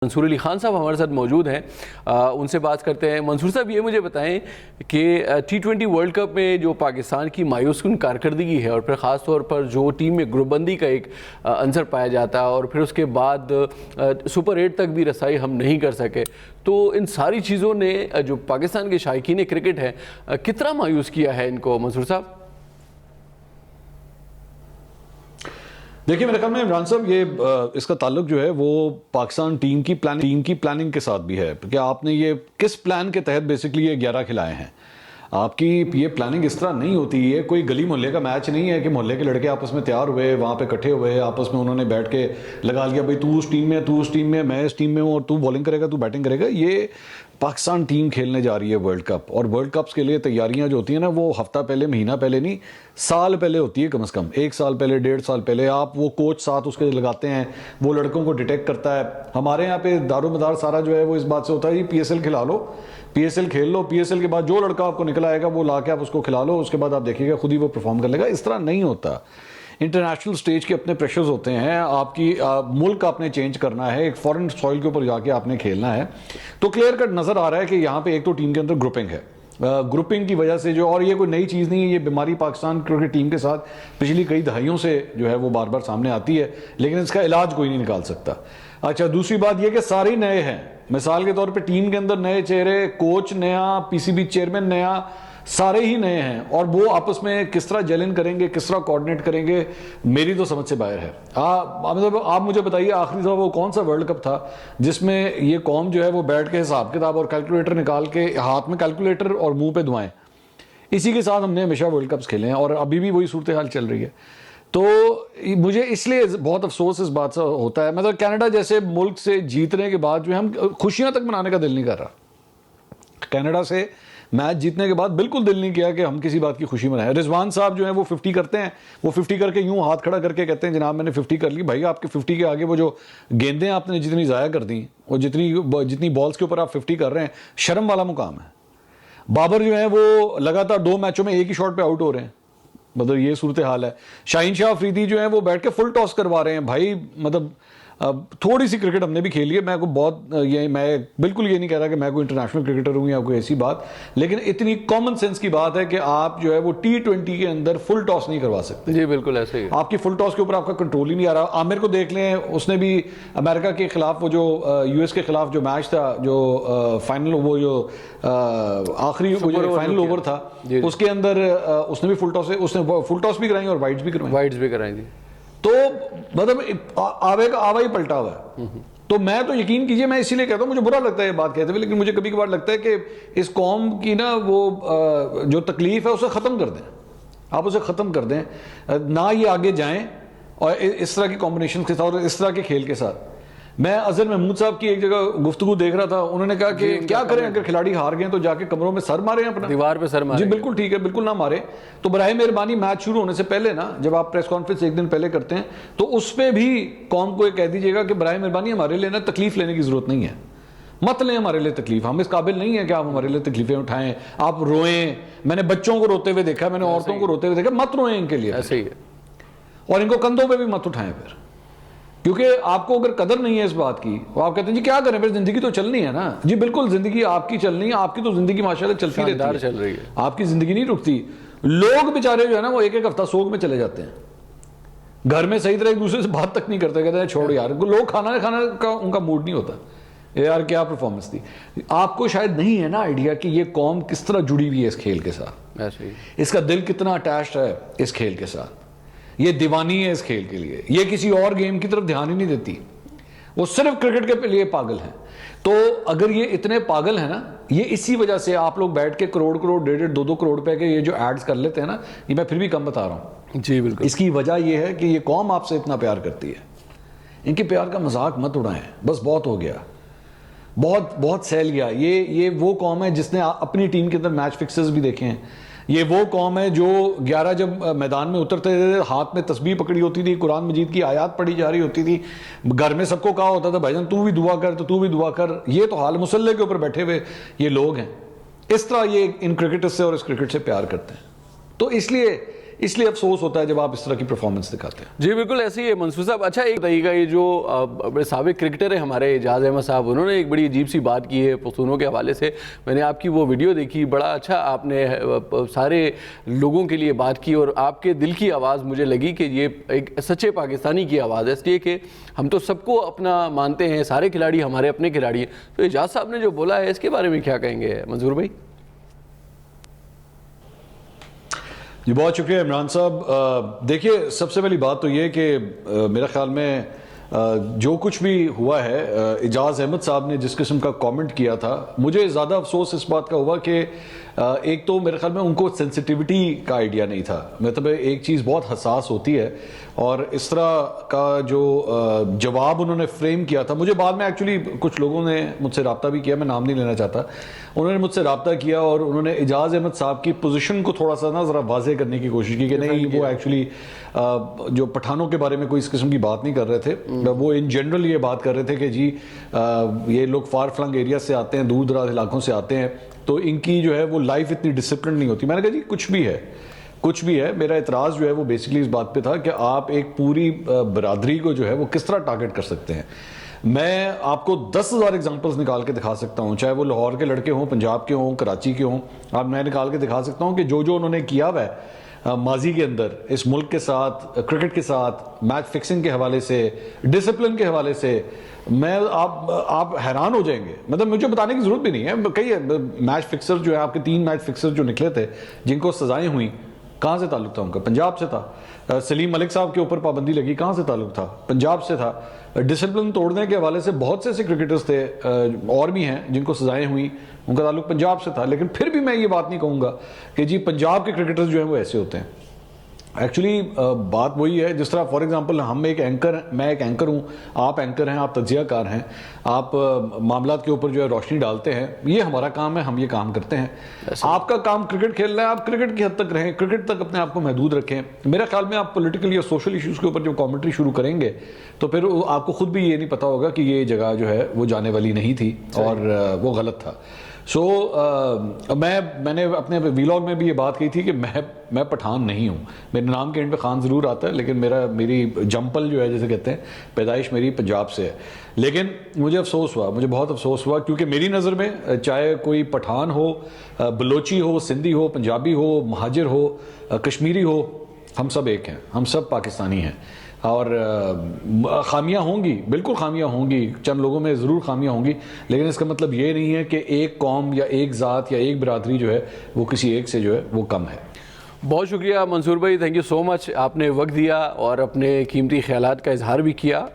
منصور علی خان صاحب ہمارے ساتھ موجود ہیں، ان سے بات کرتے ہیں۔ منصور صاحب یہ مجھے بتائیں کہ T20 ورلڈ کپ میں جو پاکستان کی مایوس کن کارکردگی ہے اور پھر خاص طور پر جو ٹیم میں گروپ بندی کا ایک عنصر پایا جاتا ہے اور پھر اس کے بعد سپر 8 تک بھی رسائی ہم نہیں کر سکے، تو ان ساری چیزوں نے جو پاکستان کے شائقین کرکٹ ہے کتنا مایوس کیا ہے ان کو منصور صاحب؟ دیکھیں میرے خیال میں عمران صاحب یہ اس کا تعلق جو ہے وہ پاکستان ٹیم کی پلاننگ کے ساتھ بھی ہے کہ آپ نے یہ کس پلان کے تحت بیسکلی یہ 11 کھلائے ہیں۔ آپ کی یہ پلاننگ اس طرح نہیں ہوتی ہے، کوئی گلی محلے کا میچ نہیں ہے کہ محلے کے لڑکے آپس میں تیار ہوئے، وہاں پہ اکٹھے ہوئے، آپس میں انہوں نے بیٹھ کے لگا لیا بھائی تو اس ٹیم میں، تو اس ٹیم میں، میں اس ٹیم میں ہوں اور تو بالنگ کرے گا، تو بیٹنگ کرے گا۔ یہ پاکستان ٹیم کھیلنے جا رہی ہے ورلڈ کپ، اور ورلڈ کپس کے لیے تیاریاں جو ہوتی ہیں نا وہ ہفتہ پہلے، مہینہ پہلے نہیں، سال پہلے ہوتی ہے، کم از کم 1 سال پہلے، 1.5 سال پہلے۔ آپ وہ کوچ ساتھ اس کے لگاتے ہیں، وہ لڑکوں کو ڈیٹیکٹ کرتا ہے۔ ہمارے یہاں پہ دار و مدار سارا جو ہے وہ اس بات سے ہوتا ہے پی ایس ایل کھلا لو، پی ایس ایل کھیل لو، پی ایس ایل کے بعد جو لڑکا آپ کو نکل آئے گا وہ لا کے آپ اس کو کھلا لو، اس کے بعد آپ دیکھیے گا خود ہی وہ پرفارم کر لے گا۔ اس طرح نہیں ہوتا۔ انٹرنیشنل سٹیج کے اپنے پریشرز ہوتے ہیں، آپ کی ملک آپ نے چینج کرنا ہے، ایک فورن سوئل کے اوپر جا کے آپ نے کھیلنا ہے۔ تو کلیئر کٹ نظر آ رہا ہے کہ یہاں پہ ایک تو ٹیم کے اندر گروپنگ ہے، گروپنگ کی وجہ سے جو، اور یہ کوئی نئی چیز نہیں ہے، یہ بیماری پاکستان کرکٹ ٹیم کے ساتھ پچھلی کئی دہائیوں سے جو ہے وہ بار بار سامنے آتی ہے، لیکن اس کا علاج کوئی نہیں نکال سکتا۔ اچھا، دوسری بات یہ کہ سارے نئے ہیں، مثال کے طور پہ ٹیم کے اندر نئے چہرے، کوچ نیا، پی سی بی چیئرمین نیا، سارے ہی نئے ہیں، اور وہ آپس میں کس طرح جیلن کریں گے، کس طرح کوآرڈینیٹ کریں گے، میری تو سمجھ سے باہر ہے۔ آپ مجھے بتائیے آخری دفعہ وہ کون سا ورلڈ کپ تھا جس میں یہ قوم جو ہے وہ بیٹھ کے حساب کتاب اور کیلکولیٹر نکال کے، ہاتھ میں کیلکولیٹر اور منہ پہ دعائیں، اسی کے ساتھ ہم نے ہمیشہ ورلڈ کپس کھیلے ہیں، اور ابھی بھی وہی صورتحال چل رہی ہے۔ تو مجھے اس لیے بہت افسوس اس بات سے ہوتا ہے، مطلب کینیڈا جیسے ملک سے جیتنے کے بعد جو ہم خوشیاں تک منانے کا دل نہیں کر رہا۔ کینیڈا سے میچ جیتنے کے بعد بالکل دل نہیں کیا کہ ہم کسی بات کی خوشی منائیں۔ رضوان صاحب جو ہیں وہ 50 کرتے ہیں، وہ 50 کر کے یوں ہاتھ کھڑا کر کے کہتے ہیں جناب میں نے 50 کر لی۔ بھائی آپ کے 50 کے آگے وہ جو گیندیں آپ نے جتنی ضائع کر دیں اور جتنی بالز کے اوپر آپ 50 کر رہے ہیں، شرم والا مقام ہے۔ بابر جو ہیں وہ لگاتار 2 میچوں میں ایک ہی شاٹ پہ آؤٹ ہو رہے ہیں، مطلب یہ صورتحال ہے۔ شاہین شاہ افریدی جو ہیں وہ بیٹھ کے فل ٹاس کروا رہے ہیں۔ بھائی مطلب تھوڑی سی کرکٹ ہم نے بھی کھیلی ہے، میں بالکل یہ نہیں کہہ رہا کہ میں کوئی انٹرنیشنل کرکٹر ہوں یا کوئی ایسی بات، لیکن اتنی کامن سینس کی بات ہے کہ آپ جو ہے وہ T20 کے اندر فل ٹاس نہیں کروا سکتے۔ جی بالکل ایسے ہی، آپ کی فل ٹاس کے اوپر آپ کا کنٹرول ہی نہیں آ رہا۔ عامر کو دیکھ لیں، اس نے بھی امریکہ کے خلاف وہ جو یو ایس کے خلاف جو میچ تھا، جو فائنل، وہ جو آخری فائنل اوور تھا، اس کے اندر اس نے بھی فل ٹاس بھی کرائی اور وائٹس بھی کرائیں جی۔ تو مطلب آوا ہی پلٹا ہوا ہے۔ تو میں تو یقین کیجئے، میں اسی لیے کہتا ہوں، مجھے برا لگتا ہے یہ بات کہتے ہوئے، لیکن مجھے کبھی کبھار لگتا ہے کہ اس قوم کی نا وہ جو تکلیف ہے اسے ختم کر دیں، آپ اسے ختم کر دیں، نہ یہ آگے جائیں اور اس طرح کی کمبینیشن کے ساتھ اور اس طرح کے کھیل کے ساتھ۔ میں اظہر محمود صاحب کی ایک جگہ گفتگو دیکھ رہا تھا، انہوں نے کہا کہ کیا کریں اگر کھلاڑی ہار گئے تو جا کے کمروں میں سر ماریں، اپنا دیوار پہ سر ماریں۔ جی بالکل ٹھیک ہے، بالکل نہ مارے۔ تو براہ مہربانی میچ شروع ہونے سے پہلے نا، جب آپ پریس کانفرنس ایک دن پہلے کرتے ہیں تو اس پہ بھی قوم کو یہ کہہ دیجیے گا کہ براہ مہربانی ہمارے لیے نا تکلیف لینے کی ضرورت نہیں ہے، مت لیں ہمارے لیے تکلیف، ہم اس قابل نہیں ہیں کہ آپ ہمارے لیے تکلیفیں اٹھائیں، آپ روئیں۔ میں نے بچوں کو روتے ہوئے دیکھا، میں نے عورتوں کو روتے ہوئے دیکھا، مت روئیں ان کے لیے ایسے ہی ہے، اور ان کو کندھوں پہ بھی مت اٹھائیں پھر، کیونکہ آپ کو اگر قدر نہیں ہے اس بات کی، وہ آپ کہتے ہیں جی کیا کریں پھر، زندگی تو چلنی ہے نا۔ جی بالکل زندگی آپ کی چلنی ہے، آپ کی تو زندگی ماشاءاللہ چلتی رہتی ہے، چل رہی ہے، آپ کی زندگی نہیں رکتی۔ لوگ بیچارے جو ہے نا وہ ایک ہفتہ سوگ میں چلے جاتے ہیں، گھر میں صحیح طرح ایک دوسرے سے بات تک نہیں کرتے، کہتے ہیں چھوڑ یار، لوگ کھانا کا ان کا موڈ نہیں ہوتا، یار کیا پرفارمنس تھی۔ آپ کو شاید نہیں ہے نا آئیڈیا کہ یہ قوم کس طرح جڑی ہوئی ہے اس کھیل کے ساتھ، اس کا دل کتنا اٹیچڈ ہے اس کھیل کے ساتھ، یہ دیوانی ہے اس کھیل کے لیے، یہ کسی اور گیم کی طرف دھیان ہی نہیں دیتی، وہ صرف کرکٹ کے لیے پاگل ہیں۔ تو اگر یہ اتنے پاگل ہیں نا، یہ اسی وجہ سے آپ لوگ بیٹھ کے کروڑ 1.5 کروڑ پہ کے یہ جو ایڈز کر لیتے ہیں نا، یہ میں پھر بھی کم بتا رہا ہوں جی بالکل، اس کی وجہ یہ ہے کہ یہ قوم آپ سے اتنا پیار کرتی ہے، ان کے پیار کا مذاق مت اڑائیں، بس بہت ہو گیا، بہت سہل گیا۔ یہ وہ قوم ہے جس نے اپنی ٹیم کے اندر میچ فکسز بھی دیکھے ہیں، یہ وہ قوم ہے جو 11 جب میدان میں اترتے تھے، ہاتھ میں تسبیح پکڑی ہوتی تھی، قرآن مجید کی آیات پڑھی جا رہی ہوتی تھی، گھر میں سب کو کہا ہوتا تھا بھائی جان تو بھی دعا کر، تو بھی دعا کر۔ یہ تو حال مسلح کے اوپر بیٹھے ہوئے یہ لوگ ہیں، اس طرح یہ ان کرکٹر سے اور اس کرکٹ سے پیار کرتے ہیں۔ تو اس لیے اس لیے افسوس ہوتا ہے جب آپ اس طرح کی پرفارمنس دکھاتے ہیں. جی بالکل ایسے ہی ہے منصور صاحب. اچھا ایک بتائیے گا, یہ جو بڑے سابق کرکٹر ہیں ہمارے اعجاز احمد صاحب, انہوں نے ایک بڑی عجیب سی بات کی ہے پختونوں کے حوالے سے. میں نے آپ کی وہ ویڈیو دیکھی, بڑا اچھا آپ نے سارے لوگوں کے لیے بات کی, اور آپ کے دل کی آواز مجھے لگی کہ یہ ایک سچے پاکستانی کی آواز ہے, اس لیے کہ ہم تو سب کو اپنا مانتے ہیں, سارے کھلاڑی ہمارے اپنے کھلاڑی ہیں. تو اعجاز صاحب نے جو بولا ہے اس کے بارے میں کیا کہیں گے منظور بھائی؟ جی بہت شکریہ عمران صاحب. دیکھیے سب سے پہلی بات تو یہ کہ میرا خیال میں جو کچھ بھی ہوا ہے, اعجاز احمد صاحب نے جس قسم کا کامنٹ کیا تھا, مجھے زیادہ افسوس اس بات کا ہوا کہ ایک تو میرے خیال میں ان کو سینسٹیوٹی کا آئیڈیا نہیں تھا. مطلب ایک چیز بہت حساس ہوتی ہے, اور اس طرح کا جو جواب انہوں نے فریم کیا تھا, مجھے بعد میں ایکچولی کچھ لوگوں نے مجھ سے رابطہ بھی کیا, میں نام نہیں لینا چاہتا, انہوں نے مجھ سے رابطہ کیا اور انہوں نے اعجاز احمد صاحب کی پوزیشن کو تھوڑا سا نا ذرا واضح کرنے کی کوشش کی کہ نہیں وہ ایکچولی جو پٹھانوں کے بارے میں کوئی اس قسم کی بات نہیں کر رہے تھے, وہ ان جنرل یہ بات کر رہے تھے کہ جی یہ لوگ فار فلنگ ایریا سے آتے ہیں, دور دراز علاقوں سے آتے ہیں, تو ان کی جو ہے وہ لائف اتنی ڈسپلن نہیں ہوتی. میں نے کہا جی کچھ بھی ہے. میرا اعتراض جو ہے وہ بیسکلی اس بات پہ تھا کہ آپ ایک پوری برادری کو جو ہے وہ کس طرح ٹارگٹ کر سکتے ہیں. میں آپ کو 10,000 ایگزامپلز نکال کے دکھا سکتا ہوں, چاہے وہ لاہور کے لڑکے ہوں, پنجاب کے ہوں, کراچی کے ہوں. آپ میں نکال کے دکھا سکتا ہوں کہ جو انہوں نے کیا ہوا ہے ماضی کے اندر اس ملک کے ساتھ, کرکٹ کے ساتھ, میچ فکسنگ کے حوالے سے, ڈسپلن کے حوالے سے, میں آپ حیران ہو جائیں گے. مطلب مجھے بتانے کی ضرورت بھی نہیں ہے. کئی میچ فکسر جو ہے آپ کے 3 میچ فکسر جو نکلے تھے جن کو سزائیں ہوئیں, کہاں سے تعلق تھا ان کا؟ پنجاب سے تھا. سلیم ملک صاحب کے اوپر پابندی لگی, کہاں سے تعلق تھا؟ پنجاب سے تھا. ڈسپلن توڑنے کے حوالے سے بہت سے ایسے کرکٹرز تھے اور بھی ہیں جن کو سزائیں ہوئیں, ان کا تعلق پنجاب سے تھا. لیکن پھر بھی میں یہ بات نہیں کہوں گا کہ جی پنجاب کے کرکٹرز جو ہیں وہ ایسے ہوتے ہیں. ایکچولی بات وہی ہے جس طرح فار ایگزامپل میں ایک اینکر ہوں, آپ اینکر ہیں, آپ تجزیہ کار ہیں, آپ معاملات کے اوپر جو ہے روشنی ڈالتے ہیں, یہ ہمارا کام ہے, ہم یہ کام کرتے ہیں. آپ کا کام کرکٹ کھیلنا ہے, آپ کرکٹ کی حد تک رہیں, کرکٹ تک اپنے آپ کو محدود رکھیں. میرا خیال میں آپ پولیٹیکل یا سوشل ایشوز کے اوپر جو کامنٹری شروع کریں گے تو پھر آپ کو خود بھی یہ نہیں پتا ہوگا کہ یہ جگہ جو ہے وہ جانے والی نہیں تھی اور وہ غلط تھا. سو میں نے اپنے ویلاگ میں بھی یہ بات کہی تھی کہ میں پٹھان نہیں ہوں. میرے نام کے اینڈ پہ خان ضرور آتا ہے, لیکن میری جمپل جو ہے جیسے کہتے ہیں, پیدائش میری پنجاب سے ہے. لیکن مجھے بہت افسوس ہوا کیونکہ میری نظر میں چاہے کوئی پٹھان ہو, بلوچی ہو, سندھی ہو, پنجابی ہو, مہاجر ہو, کشمیری ہو, ہم سب ایک ہیں, ہم سب پاکستانی ہیں. اور خامیاں ہوں گی, بالکل خامیاں ہوں گی, چند لوگوں میں ضرور خامیاں ہوں گی, لیکن اس کا مطلب یہ نہیں ہے کہ ایک قوم یا ایک ذات یا ایک برادری جو ہے وہ کسی ایک سے جو ہے وہ کم ہے. بہت شکریہ منصور بھائی, تھینک یو سو مچ. آپ نے وقت دیا اور اپنے قیمتی خیالات کا اظہار بھی کیا.